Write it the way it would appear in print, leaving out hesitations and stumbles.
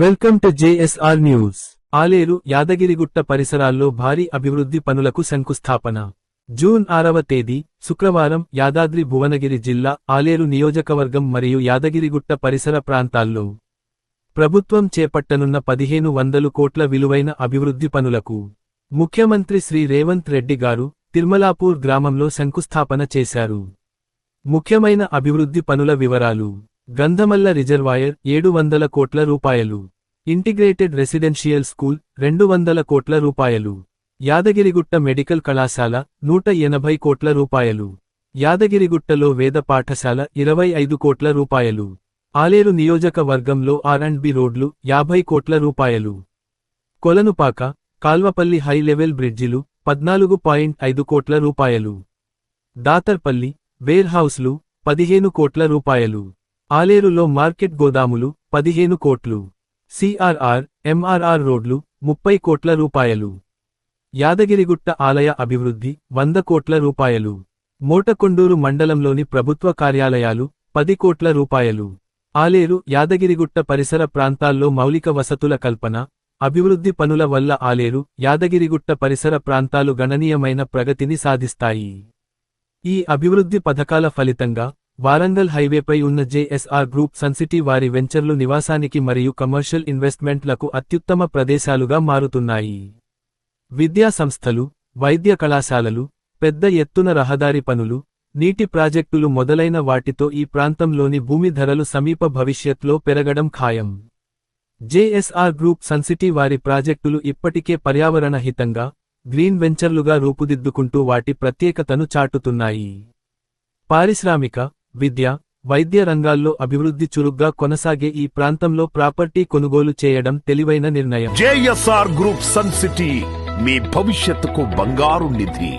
Welcome to JSR news. Aleru Yadagirigutta పరిసరాల్లో భారీ అభివృద్ధి పనులకు శంకుస్థాపన. జూన్ 6వ తేదీ శుక్రవారం యాదాద్రి భువనగిరి జిల్లా ఆలేరు నియోజకవర్గం మరియు యాదగిరిగుట్ట పరిసర ప్రాంతాల్లో ప్రభుత్వం చేపట్టనున్న 1500 కోట్ల విలువైన అభివృద్ధి పనులకు ముఖ్యమంత్రి శ్రీ రేవంత్ రెడ్డి గారు తిర్మలాపూర్ గ్రామంలో శంకుస్థాపన చేశారు. ముఖ్యమైన అభివృద్ధి పనుల వివరాలు: గంధమల్ల రిజర్వాయర్ 700 కోట్ల రూపాయలు, ఇంటిగ్రేటెడ్ రెసిడెన్షియల్ స్కూల్ 200 కోట్ల రూపాయలు, యాదగిరిగుట్ట మెడికల్ కళాశాల 180 కోట్ల రూపాయలు, యాదగిరిగుట్టలో వేద పాఠశాల 25 కోట్ల రూపాయలు, ఆలేరు నియోజకవర్గంలో R&B రోడ్లు 50 కోట్ల రూపాయలు, కొలనుపాక కాల్వపల్లి హై లెవెల్ బ్రిడ్జిలు 14.5 కోట్ల రూపాయలు, దాతర్పల్లి వేర్ హౌస్లు 15 కోట్ల రూపాయలు, ఆలేరులో మార్కెట్ గోదాములు 15 కోట్లు, CRR, MRR రోడ్లు 30 కోట్ల రూపాయలు, యాదగిరిగుట్ట ఆలయ అభివృద్ధి 100 కోట్ల రూపాయలు, మోటకొండూరు మండలంలోని ప్రభుత్వ కార్యాలయాలు 10 కోట్ల రూపాయలు, ఆలేరు యాదగిరిగుట్ట పరిసర ప్రాంతాల్లో మౌలిక వసతుల కల్పన, అభివృద్ధి పనుల వల్ల ఆలేరు యాదగిరిగుట్ట పరిసర ప్రాంతాలు గణనీయమైన ప్రగతిని సాధిస్తాయి. ఈ అభివృద్ధి పథకాల ఫలితంగా వారంగల్ హైవేపై ఉన్న జేఎస్ఆర్ గ్రూప్ సన్సిటీ వారి వెంచర్లు నివాసానికి మరియు కమర్షియల్ ఇన్వెస్ట్మెంట్లకు అత్యుత్తమ ప్రదేశాలుగా మారుతున్నాయి. విద్యా సంస్థలు, వైద్య కళాశాలలు, పెద్ద ఎత్తున రహదారి పనులు, నీటి ప్రాజెక్టులు మొదలైన వాటితో ఈ ప్రాంతంలోని భూమి ధరలు సమీప భవిష్యత్లో పెరగడం ఖాయం. జేఎస్ఆర్ గ్రూప్ సన్సిటీ వారి ప్రాజెక్టులు ఇప్పటికే పర్యావరణ హితంగా, గ్రీన్ వెంచర్లుగా రూపుదిద్దుకుంటూ వాటి ప్రత్యేకతను చాటుతున్నాయి. పారిశ్రామిక, విద్య, వైద్య రంగాల్లో అభివృద్ధి చురుగ్గా కొనసాగే ఈ ప్రాంతంలో ప్రాపర్టీ కొనుగోలు చేయడం తెలివైన నిర్ణయం. జేఎస్ఆర్ గ్రూప్ సన్ సిటీ మీ భవిష్యత్తుకు బంగారు నిధి.